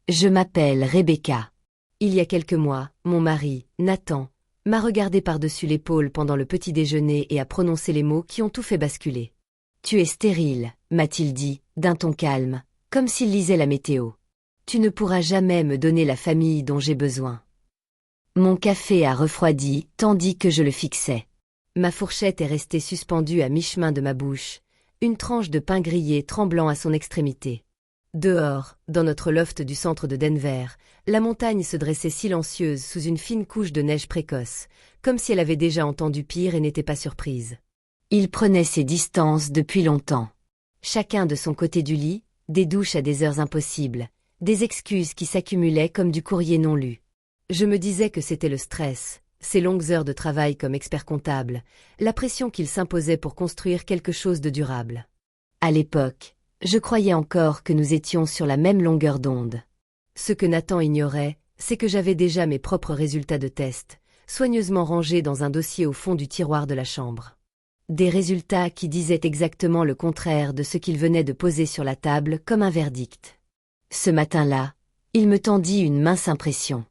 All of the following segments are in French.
Je m'appelle Rebecca. Il y a quelques mois, mon mari, Nathan, m'a regardé par-dessus l'épaule pendant le petit déjeuner et a prononcé les mots qui ont tout fait basculer. « Tu es stérile », m'a-t-il dit, d'un ton calme, comme s'il lisait la météo. « Tu ne pourras jamais me donner la famille dont j'ai besoin. » Mon café a refroidi tandis que je le fixais. Ma fourchette est restée suspendue à mi-chemin de ma bouche, une tranche de pain grillé tremblant à son extrémité. Dehors, dans notre loft du centre de Denver, la montagne se dressait silencieuse sous une fine couche de neige précoce, comme si elle avait déjà entendu pire et n'était pas surprise. Il prenait ses distances depuis longtemps. Chacun de son côté du lit, des douches à des heures impossibles, des excuses qui s'accumulaient comme du courrier non lu. Je me disais que c'était le stress, ces longues heures de travail comme expert comptable, la pression qu'il s'imposait pour construire quelque chose de durable. À l'époque, je croyais encore que nous étions sur la même longueur d'onde. Ce que Nathan ignorait, c'est que j'avais déjà mes propres résultats de test, soigneusement rangés dans un dossier au fond du tiroir de la chambre. Des résultats qui disaient exactement le contraire de ce qu'il venait de poser sur la table comme un verdict. Ce matin-là, il me tendit une mince impression.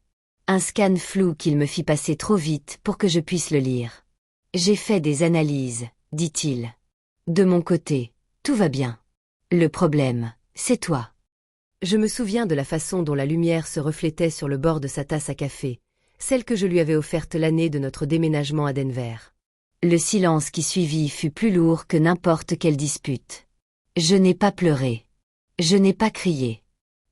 Un scan flou qu'il me fit passer trop vite pour que je puisse le lire. « J'ai fait des analyses », dit-il. « De mon côté, tout va bien. Le problème, c'est toi. » Je me souviens de la façon dont la lumière se reflétait sur le bord de sa tasse à café, celle que je lui avais offerte l'année de notre déménagement à Denver. Le silence qui suivit fut plus lourd que n'importe quelle dispute. Je n'ai pas pleuré. Je n'ai pas crié.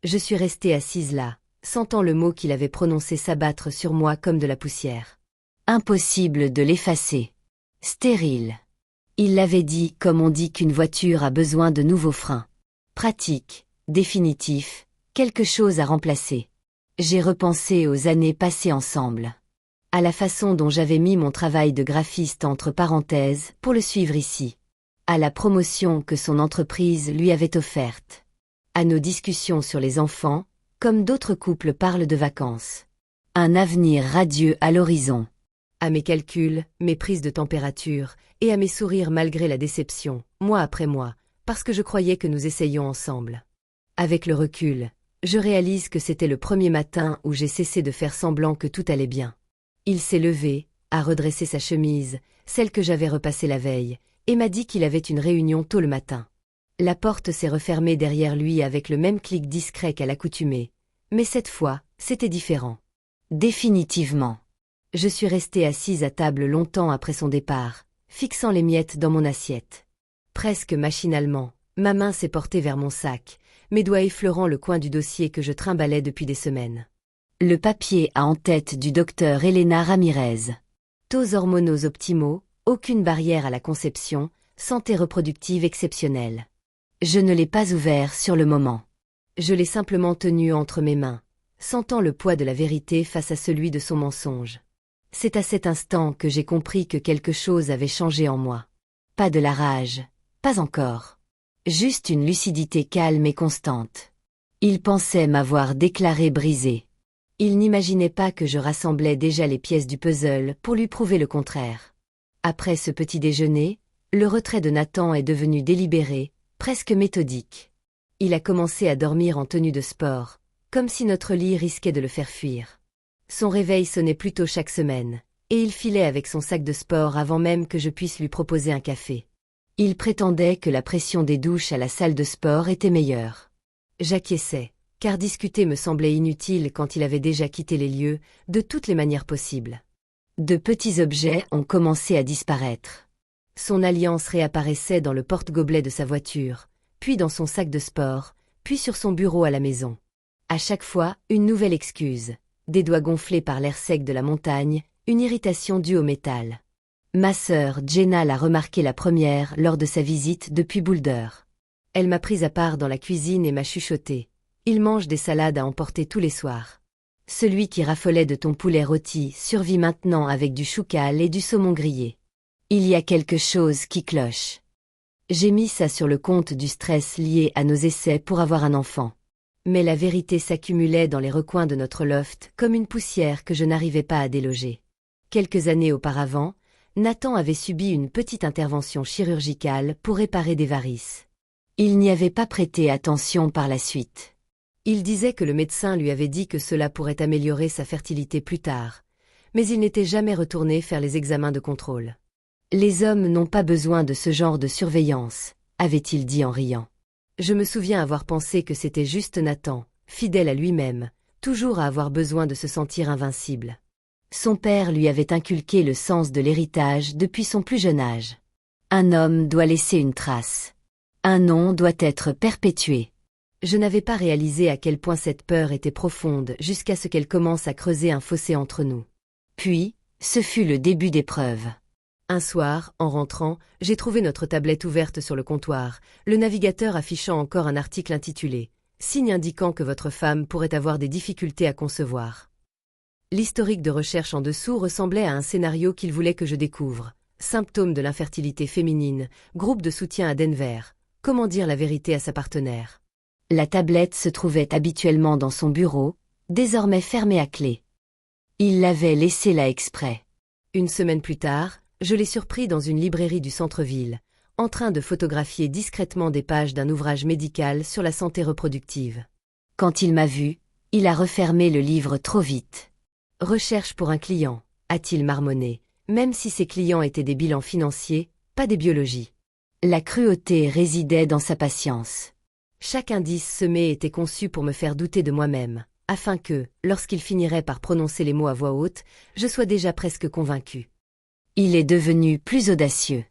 Je suis restée assise là, sentant le mot qu'il avait prononcé s'abattre sur moi comme de la poussière. Impossible de l'effacer. Stérile. Il l'avait dit comme on dit qu'une voiture a besoin de nouveaux freins. Pratique, définitif, quelque chose à remplacer. J'ai repensé aux années passées ensemble. À la façon dont j'avais mis mon travail de graphiste entre parenthèses pour le suivre ici. À la promotion que son entreprise lui avait offerte. À nos discussions sur les enfants, comme d'autres couples parlent de vacances. Un avenir radieux à l'horizon. À mes calculs, mes prises de température, et à mes sourires malgré la déception, mois après mois, parce que je croyais que nous essayions ensemble. Avec le recul, je réalise que c'était le premier matin où j'ai cessé de faire semblant que tout allait bien. Il s'est levé, a redressé sa chemise, celle que j'avais repassée la veille, et m'a dit qu'il avait une réunion tôt le matin. La porte s'est refermée derrière lui avec le même clic discret qu'à l'accoutumée, mais cette fois, c'était différent. Définitivement. Je suis restée assise à table longtemps après son départ, fixant les miettes dans mon assiette. Presque machinalement, ma main s'est portée vers mon sac, mes doigts effleurant le coin du dossier que je trimballais depuis des semaines. Le papier a en tête du docteur Elena Ramirez. Taux hormonaux optimaux, aucune barrière à la conception, santé reproductive exceptionnelle. Je ne l'ai pas ouvert sur le moment. Je l'ai simplement tenu entre mes mains, sentant le poids de la vérité face à celui de son mensonge. C'est à cet instant que j'ai compris que quelque chose avait changé en moi. Pas de la rage, pas encore. Juste une lucidité calme et constante. Il pensait m'avoir déclaré brisée. Il n'imaginait pas que je rassemblais déjà les pièces du puzzle pour lui prouver le contraire. Après ce petit déjeuner, le retrait de Nathan est devenu délibéré, presque méthodique. Il a commencé à dormir en tenue de sport, comme si notre lit risquait de le faire fuir. Son réveil sonnait plus tôt chaque semaine, et il filait avec son sac de sport avant même que je puisse lui proposer un café. Il prétendait que la pression des douches à la salle de sport était meilleure. J'acquiesçais, car discuter me semblait inutile quand il avait déjà quitté les lieux, de toutes les manières possibles. De petits objets ont commencé à disparaître. Son alliance réapparaissait dans le porte-gobelet de sa voiture, puis dans son sac de sport, puis sur son bureau à la maison. À chaque fois, une nouvelle excuse. Des doigts gonflés par l'air sec de la montagne, une irritation due au métal. Ma sœur Jenna l'a remarqué la première lors de sa visite depuis Boulder. Elle m'a prise à part dans la cuisine et m'a chuchoté. Il mange des salades à emporter tous les soirs. Celui qui raffolait de ton poulet rôti survit maintenant avec du choucal et du saumon grillé. Il y a quelque chose qui cloche. J'ai mis ça sur le compte du stress lié à nos essais pour avoir un enfant. Mais la vérité s'accumulait dans les recoins de notre loft comme une poussière que je n'arrivais pas à déloger. Quelques années auparavant, Nathan avait subi une petite intervention chirurgicale pour réparer des varices. Il n'y avait pas prêté attention par la suite. Il disait que le médecin lui avait dit que cela pourrait améliorer sa fertilité plus tard, mais il n'était jamais retourné faire les examens de contrôle. Les hommes n'ont pas besoin de ce genre de surveillance, avait-il dit en riant. Je me souviens avoir pensé que c'était juste Nathan, fidèle à lui-même, toujours à avoir besoin de se sentir invincible. Son père lui avait inculqué le sens de l'héritage depuis son plus jeune âge. Un homme doit laisser une trace. Un nom doit être perpétué. Je n'avais pas réalisé à quel point cette peur était profonde jusqu'à ce qu'elle commence à creuser un fossé entre nous. Puis, ce fut le début d'épreuve. Un soir, en rentrant, j'ai trouvé notre tablette ouverte sur le comptoir, le navigateur affichant encore un article intitulé « Signe indiquant que votre femme pourrait avoir des difficultés à concevoir ». L'historique de recherche en dessous ressemblait à un scénario qu'il voulait que je découvre. Symptômes de l'infertilité féminine, groupe de soutien à Denver, comment dire la vérité à sa partenaire. La tablette se trouvait habituellement dans son bureau, désormais fermée à clé. Il l'avait laissée là exprès. Une semaine plus tard, je l'ai surpris dans une librairie du centre-ville, en train de photographier discrètement des pages d'un ouvrage médical sur la santé reproductive. Quand il m'a vu, il a refermé le livre trop vite. « Recherche pour un client », a-t-il marmonné, même si ses clients étaient des bilans financiers, pas des biologies. La cruauté résidait dans sa patience. Chaque indice semé était conçu pour me faire douter de moi-même, afin que, lorsqu'il finirait par prononcer les mots à voix haute, je sois déjà presque convaincu. Il est devenu plus audacieux.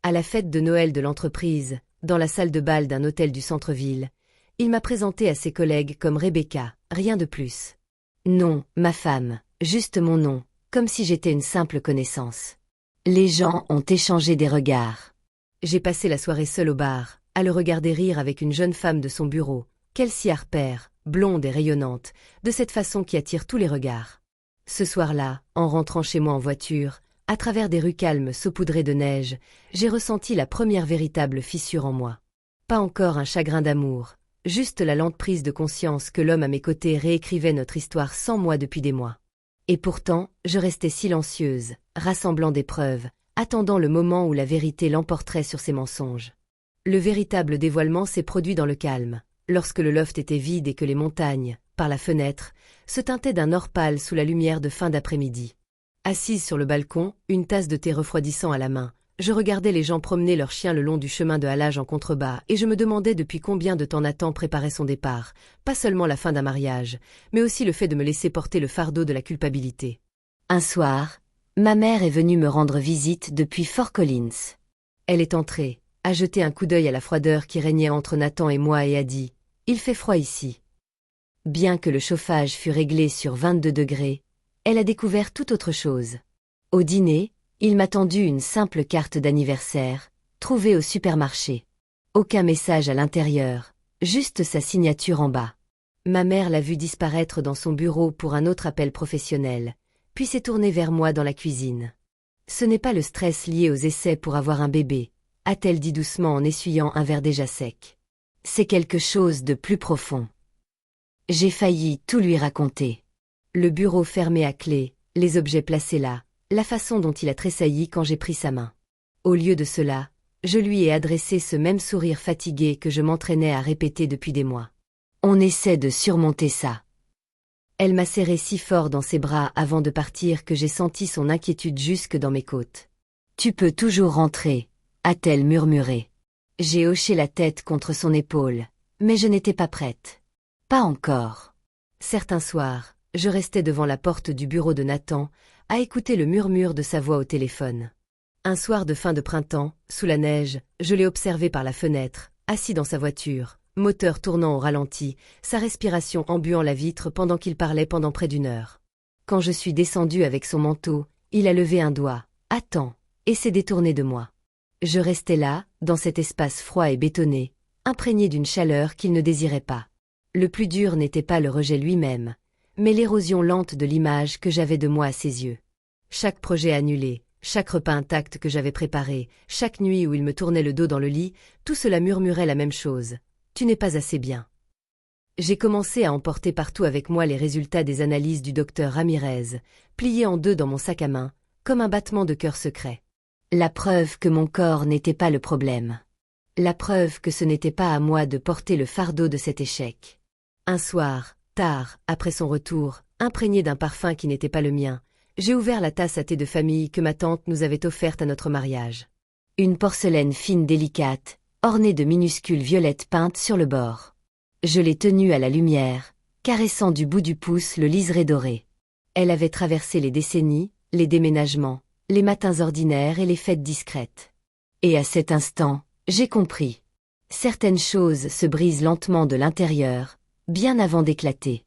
À la fête de Noël de l'entreprise, dans la salle de bal d'un hôtel du centre-ville, il m'a présenté à ses collègues comme Rebecca, rien de plus. Non, ma femme, juste mon nom, comme si j'étais une simple connaissance. Les gens ont échangé des regards. J'ai passé la soirée seule au bar, à le regarder rire avec une jeune femme de son bureau, Kelsey Harper, blonde et rayonnante, de cette façon qui attire tous les regards. Ce soir-là, en rentrant chez moi en voiture, à travers des rues calmes saupoudrées de neige, j'ai ressenti la première véritable fissure en moi. Pas encore un chagrin d'amour, juste la lente prise de conscience que l'homme à mes côtés réécrivait notre histoire sans moi depuis des mois. Et pourtant, je restais silencieuse, rassemblant des preuves, attendant le moment où la vérité l'emporterait sur ses mensonges. Le véritable dévoilement s'est produit dans le calme, lorsque le loft était vide et que les montagnes, par la fenêtre, se teintaient d'un or pâle sous la lumière de fin d'après-midi. Assise sur le balcon, une tasse de thé refroidissant à la main, je regardais les gens promener leurs chiens le long du chemin de halage en contrebas et je me demandais depuis combien de temps Nathan préparait son départ, pas seulement la fin d'un mariage, mais aussi le fait de me laisser porter le fardeau de la culpabilité. Un soir, ma mère est venue me rendre visite depuis Fort Collins. Elle est entrée, a jeté un coup d'œil à la froideur qui régnait entre Nathan et moi et a dit « Il fait froid ici ». Bien que le chauffage fût réglé sur 22 degrés, elle a découvert tout autre chose. Au dîner, il m'a tendu une simple carte d'anniversaire, trouvée au supermarché. Aucun message à l'intérieur, juste sa signature en bas. Ma mère l'a vu disparaître dans son bureau pour un autre appel professionnel, puis s'est tournée vers moi dans la cuisine. Ce n'est pas le stress lié aux essais pour avoir un bébé, a-t-elle dit doucement en essuyant un verre déjà sec. C'est quelque chose de plus profond. J'ai failli tout lui raconter. Le bureau fermé à clé, les objets placés là, la façon dont il a tressailli quand j'ai pris sa main. Au lieu de cela, je lui ai adressé ce même sourire fatigué que je m'entraînais à répéter depuis des mois. On essaie de surmonter ça. Elle m'a serré si fort dans ses bras avant de partir que j'ai senti son inquiétude jusque dans mes côtes. Tu peux toujours rentrer, a-t-elle murmuré. J'ai hoché la tête contre son épaule, mais je n'étais pas prête. Pas encore. Certains soirs, je restais devant la porte du bureau de Nathan, à écouter le murmure de sa voix au téléphone. Un soir de fin de printemps, sous la neige, je l'ai observé par la fenêtre, assis dans sa voiture, moteur tournant au ralenti, sa respiration embuant la vitre pendant qu'il parlait pendant près d'une heure. Quand je suis descendue avec son manteau, il a levé un doigt, « Attends », et s'est détourné de moi. Je restais là, dans cet espace froid et bétonné, imprégné d'une chaleur qu'il ne désirait pas. Le plus dur n'était pas le rejet lui-même, mais l'érosion lente de l'image que j'avais de moi à ses yeux. Chaque projet annulé, chaque repas intact que j'avais préparé, chaque nuit où il me tournait le dos dans le lit, tout cela murmurait la même chose. Tu n'es pas assez bien. J'ai commencé à emporter partout avec moi les résultats des analyses du docteur Ramirez, pliés en deux dans mon sac à main, comme un battement de cœur secret. La preuve que mon corps n'était pas le problème. La preuve que ce n'était pas à moi de porter le fardeau de cet échec. Un soir, tard, après son retour, imprégné d'un parfum qui n'était pas le mien, j'ai ouvert la tasse à thé de famille que ma tante nous avait offerte à notre mariage. Une porcelaine fine délicate, ornée de minuscules violettes peintes sur le bord. Je l'ai tenue à la lumière, caressant du bout du pouce le liseré doré. Elle avait traversé les décennies, les déménagements, les matins ordinaires et les fêtes discrètes. Et à cet instant, j'ai compris. Certaines choses se brisent lentement de l'intérieur, bien avant d'éclater.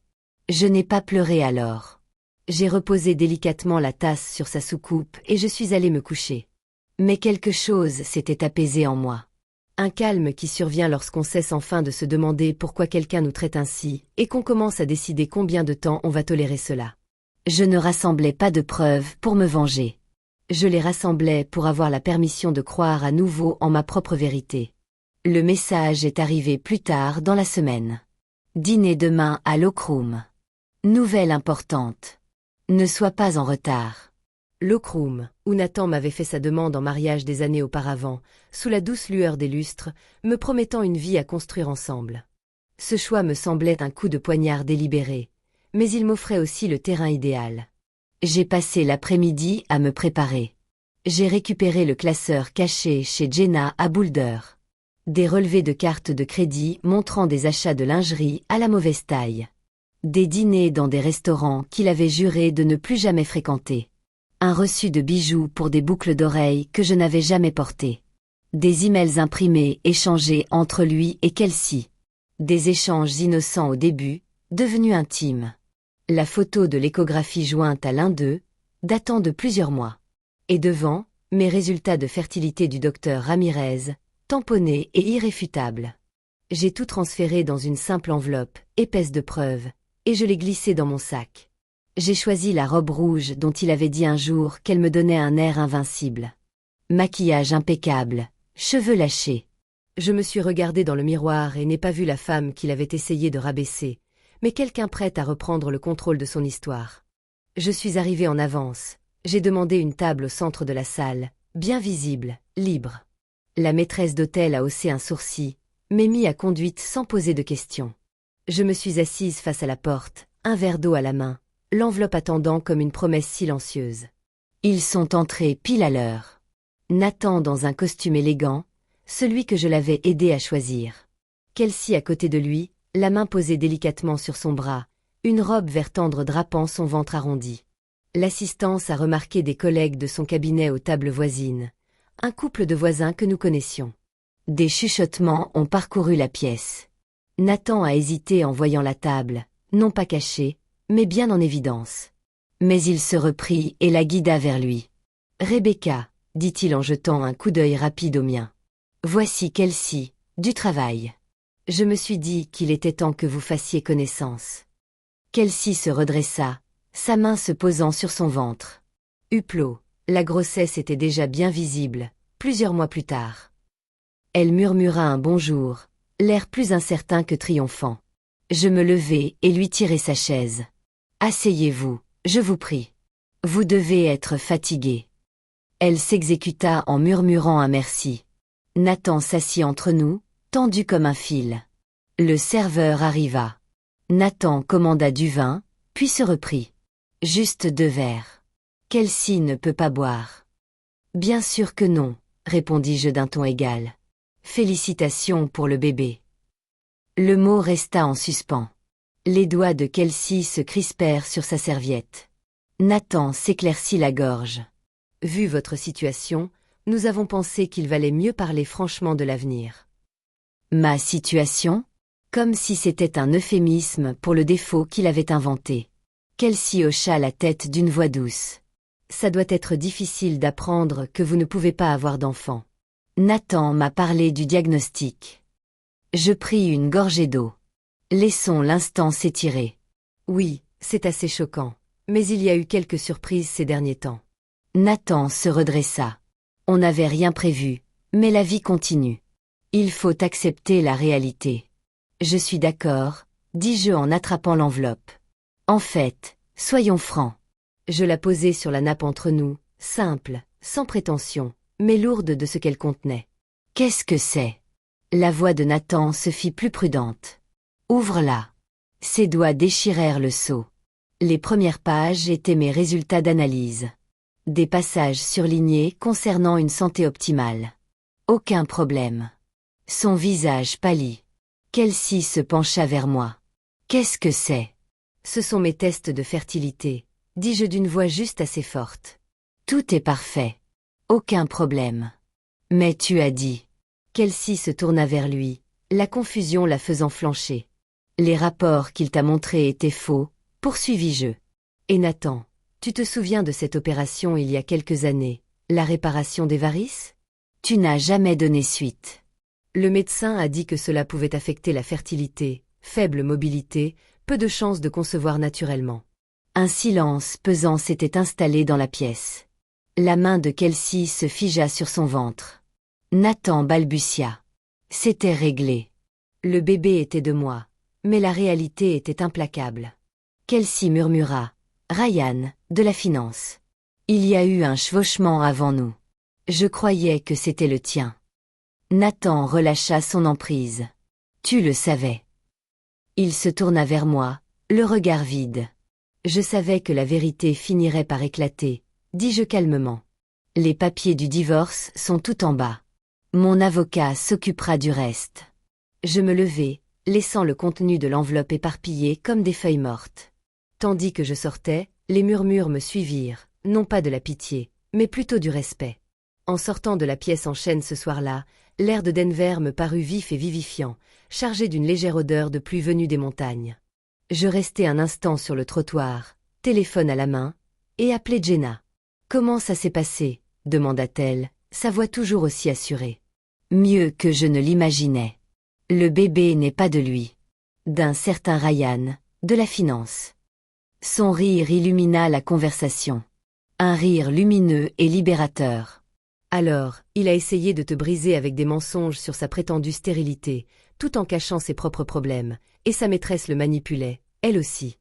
Je n'ai pas pleuré alors. J'ai reposé délicatement la tasse sur sa soucoupe et je suis allée me coucher. Mais quelque chose s'était apaisé en moi. Un calme qui survient lorsqu'on cesse enfin de se demander pourquoi quelqu'un nous traite ainsi et qu'on commence à décider combien de temps on va tolérer cela. Je ne rassemblais pas de preuves pour me venger. Je les rassemblais pour avoir la permission de croire à nouveau en ma propre vérité. Le message est arrivé plus tard dans la semaine. Dîner demain à l'Okroum. Nouvelle importante. Ne sois pas en retard. L'Okroum, où Nathan m'avait fait sa demande en mariage des années auparavant, sous la douce lueur des lustres, me promettant une vie à construire ensemble. Ce choix me semblait un coup de poignard délibéré, mais il m'offrait aussi le terrain idéal. J'ai passé l'après-midi à me préparer. J'ai récupéré le classeur caché chez Jenna à Boulder. Des relevés de cartes de crédit montrant des achats de lingerie à la mauvaise taille. Des dîners dans des restaurants qu'il avait juré de ne plus jamais fréquenter. Un reçu de bijoux pour des boucles d'oreilles que je n'avais jamais portées. Des emails imprimés échangés entre lui et Kelsey. Des échanges innocents au début, devenus intimes. La photo de l'échographie jointe à l'un d'eux, datant de plusieurs mois. Et devant, mes résultats de fertilité du docteur Ramirez, tamponnés et irréfutables. J'ai tout transféré dans une simple enveloppe, épaisse de preuves, et je l'ai glissé dans mon sac. J'ai choisi la robe rouge dont il avait dit un jour qu'elle me donnait un air invincible. Maquillage impeccable, cheveux lâchés. Je me suis regardé dans le miroir et n'ai pas vu la femme qu'il avait essayé de rabaisser, mais quelqu'un prêt à reprendre le contrôle de son histoire. Je suis arrivé en avance. J'ai demandé une table au centre de la salle, bien visible, libre. La maîtresse d'hôtel a haussé un sourcil, m'est à conduite sans poser de questions. Je me suis assise face à la porte, un verre d'eau à la main, l'enveloppe attendant comme une promesse silencieuse. Ils sont entrés pile à l'heure. Nathan dans un costume élégant, celui que je l'avais aidé à choisir. Kelsey à côté de lui, la main posée délicatement sur son bras, une robe vert tendre drapant son ventre arrondi. L'assistance a remarqué des collègues de son cabinet aux tables voisines, un couple de voisins que nous connaissions. Des chuchotements ont parcouru la pièce. Nathan a hésité en voyant la table, non pas cachée, mais bien en évidence. Mais il se reprit et la guida vers lui. « Rebecca, dit-il en jetant un coup d'œil rapide au mien. Voici Kelsey, du travail. Je me suis dit qu'il était temps que vous fassiez connaissance. » Kelsey se redressa, sa main se posant sur son ventre. Huplot, la grossesse était déjà bien visible, plusieurs mois plus tard. Elle murmura un bonjour, l'air plus incertain que triomphant. Je me levai et lui tirai sa chaise. « Asseyez-vous, je vous prie. Vous devez être fatigué. » Elle s'exécuta en murmurant un merci. Nathan s'assit entre nous, tendu comme un fil. Le serveur arriva. Nathan commanda du vin, puis se reprit. « Juste 2 verres. Kelsey ne peut pas boire. »« Bien sûr que non, » répondis-je d'un ton égal. « Félicitations pour le bébé. » Le mot resta en suspens. Les doigts de Kelsey se crispèrent sur sa serviette. Nathan s'éclaircit la gorge. « Vu votre situation, nous avons pensé qu'il valait mieux parler franchement de l'avenir. »« Ma situation ?» Comme si c'était un euphémisme pour le défaut qu'il avait inventé. Kelsey hocha la tête d'une voix douce. « Ça doit être difficile d'apprendre que vous ne pouvez pas avoir d'enfant. » Nathan m'a parlé du diagnostic. Je pris une gorgée d'eau. Laissons l'instant s'étirer. Oui, c'est assez choquant, mais il y a eu quelques surprises ces derniers temps. Nathan se redressa. On n'avait rien prévu, mais la vie continue. Il faut accepter la réalité. Je suis d'accord, dis-je en attrapant l'enveloppe. En fait, soyons francs. Je la posai sur la nappe entre nous, simple, sans prétention, mais lourde de ce qu'elle contenait. Qu'est-ce que c'est ? La voix de Nathan se fit plus prudente. Ouvre-la. Ses doigts déchirèrent le sceau. Les premières pages étaient mes résultats d'analyse. Des passages surlignés concernant une santé optimale. Aucun problème. Son visage pâlit. Kelsey se pencha vers moi. Qu'est-ce que c'est? Ce sont mes tests de fertilité, dis-je d'une voix juste assez forte. Tout est parfait. Aucun problème. Mais tu as dit. Kelsey se tourna vers lui, la confusion la faisant flancher. Les rapports qu'il t'a montrés étaient faux, poursuivis-je. Et Nathan, tu te souviens de cette opération il y a quelques années, la réparation des varices? Tu n'as jamais donné suite. Le médecin a dit que cela pouvait affecter la fertilité, faible mobilité, peu de chances de concevoir naturellement. Un silence pesant s'était installé dans la pièce. La main de Kelsey se figea sur son ventre. Nathan balbutia. C'était réglé. Le bébé était de moi, mais la réalité était implacable. Kelsey murmura. Ryan, de la finance. Il y a eu un chevauchement avant nous. Je croyais que c'était le tien. Nathan relâcha son emprise. Tu le savais. Il se tourna vers moi, le regard vide. Je savais que la vérité finirait par éclater, dis-je calmement. Les papiers du divorce sont tout en bas. Mon avocat s'occupera du reste. Je me levai, laissant le contenu de l'enveloppe éparpillé comme des feuilles mortes. Tandis que je sortais, les murmures me suivirent, non pas de la pitié, mais plutôt du respect. En sortant de la pièce en chêne ce soir-là, l'air de Denver me parut vif et vivifiant, chargé d'une légère odeur de pluie venue des montagnes. Je restai un instant sur le trottoir, téléphone à la main, et appelai Jenna. « Comment ça s'est passé ?» demanda-t-elle, sa voix toujours aussi assurée. « Mieux que je ne l'imaginais. Le bébé n'est pas de lui. D'un certain Ryan, de la finance. » Son rire illumina la conversation. Un rire lumineux et libérateur. Alors, il a essayé de te briser avec des mensonges sur sa prétendue stérilité, tout en cachant ses propres problèmes, et sa maîtresse le manipulait, elle aussi.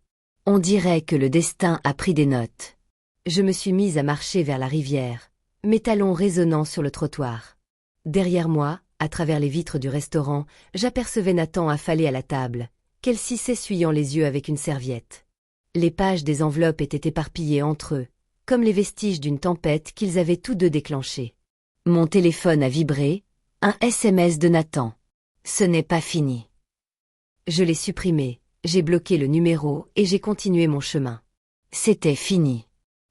On dirait que le destin a pris des notes. Je me suis mise à marcher vers la rivière, mes talons résonnant sur le trottoir. Derrière moi, à travers les vitres du restaurant, j'apercevais Nathan affalé à la table, Kelsey s'essuyant les yeux avec une serviette. Les pages des enveloppes étaient éparpillées entre eux, comme les vestiges d'une tempête qu'ils avaient tous deux déclenchée. Mon téléphone a vibré, un SMS de Nathan. Ce n'est pas fini. Je l'ai supprimé, j'ai bloqué le numéro et j'ai continué mon chemin. C'était fini.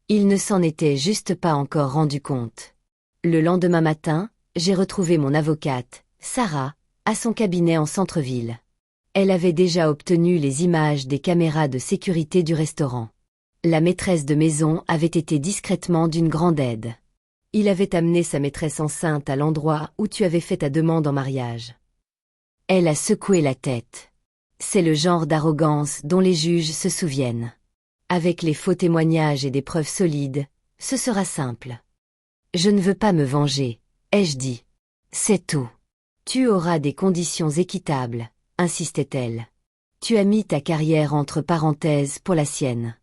Il ne s'en était juste pas encore rendu compte. Le lendemain matin, j'ai retrouvé mon avocate, Sarah, à son cabinet en centre-ville. Elle avait déjà obtenu les images des caméras de sécurité du restaurant. La maîtresse de maison avait été discrètement d'une grande aide. Il avait amené sa maîtresse enceinte à l'endroit où tu avais fait ta demande en mariage. Elle a secoué la tête. C'est le genre d'arrogance dont les juges se souviennent. Avec les faux témoignages et des preuves solides, ce sera simple. Je ne veux pas me venger, ai-je dit. C'est tout. Tu auras des conditions équitables, insistait-elle. Tu as mis ta carrière entre parenthèses pour la sienne.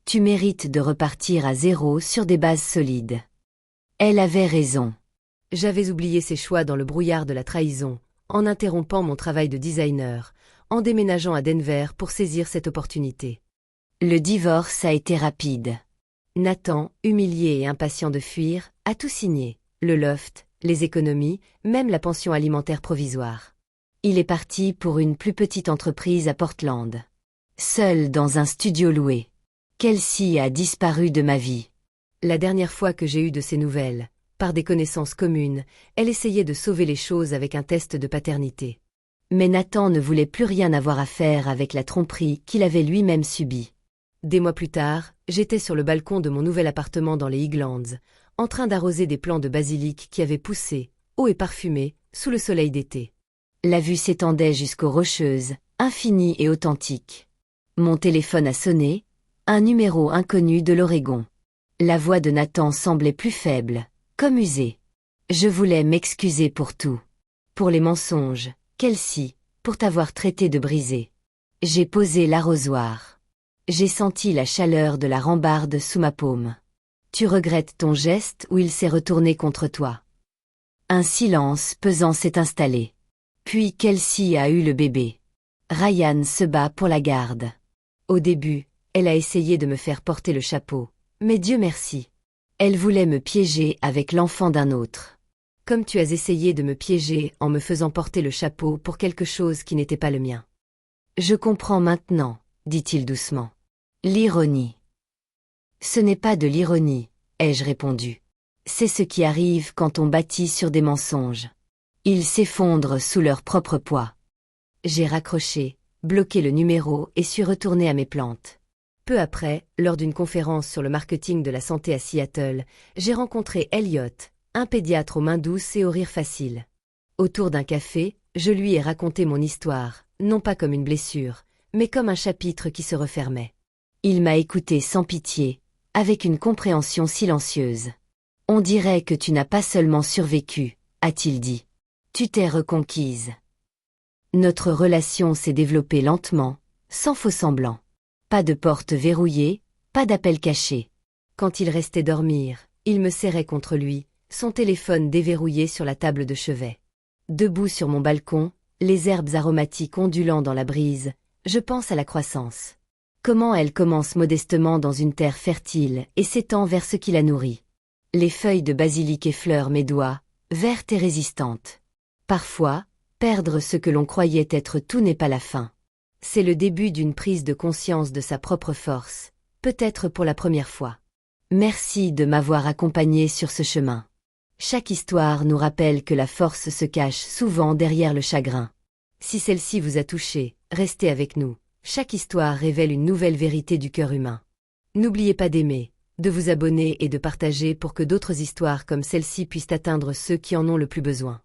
Tu mérites de repartir à zéro sur des bases solides. Elle avait raison. J'avais oublié ses choix dans le brouillard de la trahison, en interrompant mon travail de designer, en déménageant à Denver pour saisir cette opportunité. Le divorce a été rapide. Nathan, humilié et impatient de fuir, a tout signé, le loft, les économies, même la pension alimentaire provisoire. Il est parti pour une plus petite entreprise à Portland. Seul dans un studio loué. Kelsey a disparu de ma vie. La dernière fois que j'ai eu de ses nouvelles, par des connaissances communes, elle essayait de sauver les choses avec un test de paternité. Mais Nathan ne voulait plus rien avoir à faire avec la tromperie qu'il avait lui-même subie. Des mois plus tard, j'étais sur le balcon de mon nouvel appartement dans les Highlands, en train d'arroser des plants de basilic qui avaient poussé, hauts et parfumés, sous le soleil d'été. La vue s'étendait jusqu'aux Rocheuses, infinie et authentique. Mon téléphone a sonné, un numéro inconnu de l'Oregon. La voix de Nathan semblait plus faible, comme usée. Je voulais m'excuser pour tout. Pour les mensonges, Kelsey, pour t'avoir traité de brisé. J'ai posé l'arrosoir. J'ai senti la chaleur de la rambarde sous ma paume. Tu regrettes ton geste ou il s'est retourné contre toi. Un silence pesant s'est installé. Puis Kelsey a eu le bébé. Ryan se bat pour la garde. Au début, elle a essayé de me faire porter le chapeau, mais Dieu merci. Elle voulait me piéger avec l'enfant d'un autre. Comme tu as essayé de me piéger en me faisant porter le chapeau pour quelque chose qui n'était pas le mien. Je comprends maintenant, dit-il doucement. L'ironie. Ce n'est pas de l'ironie, ai-je répondu. C'est ce qui arrive quand on bâtit sur des mensonges. Ils s'effondrent sous leur propre poids. J'ai raccroché, bloqué le numéro et suis retourné à mes plantes. Peu après, lors d'une conférence sur le marketing de la santé à Seattle, j'ai rencontré Elliot, un pédiatre aux mains douces et au rire facile. Autour d'un café, je lui ai raconté mon histoire, non pas comme une blessure, mais comme un chapitre qui se refermait. Il m'a écouté sans pitié, avec une compréhension silencieuse. « On dirait que tu n'as pas seulement survécu, » a-t-il dit. « Tu t'es reconquise. » Notre relation s'est développée lentement, sans faux-semblant. Pas de porte verrouillée, pas d'appel caché. Quand il restait dormir, il me serrait contre lui, son téléphone déverrouillé sur la table de chevet. Debout sur mon balcon, les herbes aromatiques ondulant dans la brise, je pense à la croissance. Comment elle commence modestement dans une terre fertile et s'étend vers ce qui la nourrit. Les feuilles de basilic effleurent mes doigts, vertes et résistantes. Parfois, perdre ce que l'on croyait être tout n'est pas la fin. C'est le début d'une prise de conscience de sa propre force, peut-être pour la première fois. Merci de m'avoir accompagné sur ce chemin. Chaque histoire nous rappelle que la force se cache souvent derrière le chagrin. Si celle-ci vous a touché, restez avec nous. Chaque histoire révèle une nouvelle vérité du cœur humain. N'oubliez pas d'aimer, de vous abonner et de partager pour que d'autres histoires comme celle-ci puissent atteindre ceux qui en ont le plus besoin.